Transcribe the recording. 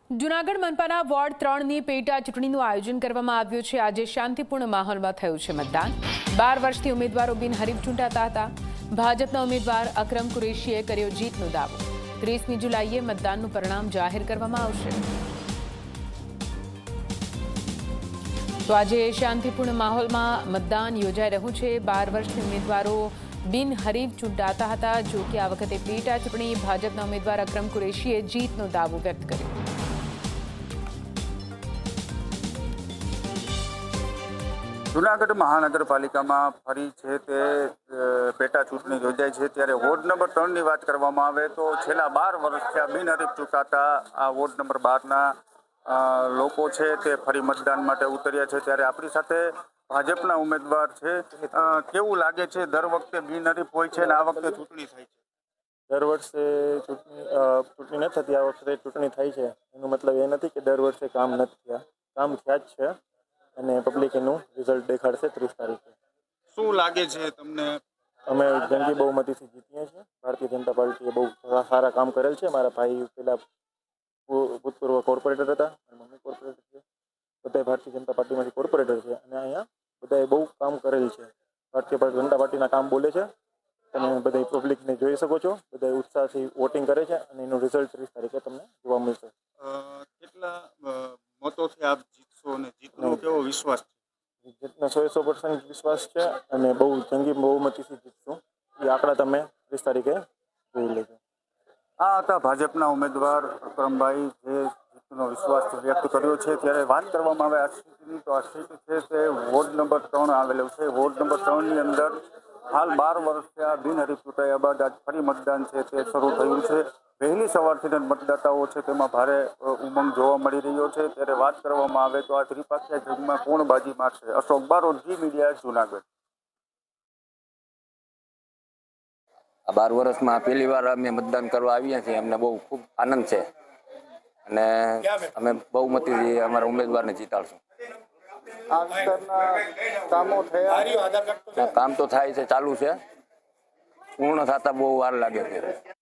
Junagadh મનપાના ward 3ની પેટા ચૂંટણીનું આયોજન કરવામાં આવ્યું છે। આજે શાંતિપૂર્ણ માહોલમાં થયું છે મતદાન। 12 વર્ષથી ઉમેદવારો બિનહરીફ ચૂંટાતા હતા। ભાજપના ઉમેદવાર અકરમ કુરેશીએ કર્યો જીતનો દાવો। 30મી જુલાઈએ મતદાનનું પરિણામ જાહેર કરવામાં આવશે। તો આજે શાંતિપૂર્ણ માહોલમાં મતદાન યોજાઈ રહ્યું છે। 12 વર્ષથી ઉમેદવારો બિનહરીફ ચૂંટાતા હતા। જો કે આ વખતે પેટા ચૂંટણી ભાજપના ઉમેદવાર અકરમ કુરેશીએ જીતનો દાવો વ્યક્ત કર્યો। જૂનાગઢ મહાનગરપાલિકામાં ફરી છે તે પેટા ચૂંટણી યોજાઈ છે ત્યારે વોર્ડ નંબર 3ની વાત કરવામાં આવે તો છેલ્લા 12 વર્ષથી આ બિનહરીફ ચૂંટાતા આ વોર્ડ નંબર 12ના લોકો છે તે ફરી મતદાન માટે ઉતર્યા છે। ત્યારે આપણી સાથે ભાજપના ઉમેદવાર છે। કેવું લાગે છે? દર વખતે બિનહરીફ હોય છે અને આ વખતે ચૂંટણી થાય છે? દર વર્ષે ચૂંટણી નથી થતી, આ વખતે ચૂંટણી થાય છે। એનો મતલબ એ નથી કે દર વર્ષે કામ નથી થયા, કામ થયા જ છે અને પબ્લિક એનું રિઝલ્ટ દેખાડશે 30 તારીખે। શું લાગે છે તમને? અમે જંગી બહુમતીથી જીતીએ છીએ। ભારતીય જનતા પાર્ટીએ બહુ સારા કામ કરેલ છે। મારા ભાઈ પહેલાં ભૂતપૂર્વ કોર્પોરેટર હતા અને મમ્મી કોર્પોરેટર છે, બધા ભારતીય જનતા પાર્ટીમાંથી કોર્પોરેટર છે અને અહીંયા બધાએ બહુ કામ કરેલ છે। ભારતીય જનતા પાર્ટીના કામ બોલે છે, તમે બધા પબ્લિકને જોઈ શકો છો। બધા ઉત્સાહથી વોટિંગ કરે છે અને એનું રિઝલ્ટ 30 તારીખે તમને જોવા મળશે। કેટલા મતોથી આપ જીતશો અને જીતનો કેવો વિશ્વાસ છે? જીતનો 100% વિશ્વાસ છે અને બહુ જંગી બહુમતીથી જીતશું। એ આંકડા તમે 30 તારીખે જોઈ લેજો। આ હતા ભાજપના ઉમેદવાર અકરમભાઈ, જે જીતનો વિશ્વાસ વ્યક્ત કર્યો છે। ત્યારે વાત કરવામાં આવે આ સીટની, તો આ સીટ છે તે વોર્ડ નંબર 3 આવેલું છે। વોર્ડ નંબર 3ની અંદર હાલ 12 વર્ષથી આ બિનહરીફ ચૂંટાયા બાદ આજ ફરી મતદાન છે તે શરૂ થયું છે। વહેલી સવારથી જ મતદાતાઓ છે તેમાં ભારે ઉમંગ જોવા મળી રહ્યો છે। ત્યારે વાત કરવામાં આવે તો આ ત્રિપાખીય જંગમાં કોણ બાજી મારશે? અશોક બારોટ, જી મીડિયા, જૂનાગઢ। આ 12 વર્ષમાં પહેલી વાર અમે મતદાન કરવા આવ્યા છીએ। અમને બહુ ખૂબ આનંદ છે અને અમે બહુમતીથી અમારા ઉમેદવારને જીતાડશું। આ વિસ્તારના કામો થયા? કામ તો થાય છે, ચાલુ છે, પૂર્ણ થતા બહુ વાર લાગે છે।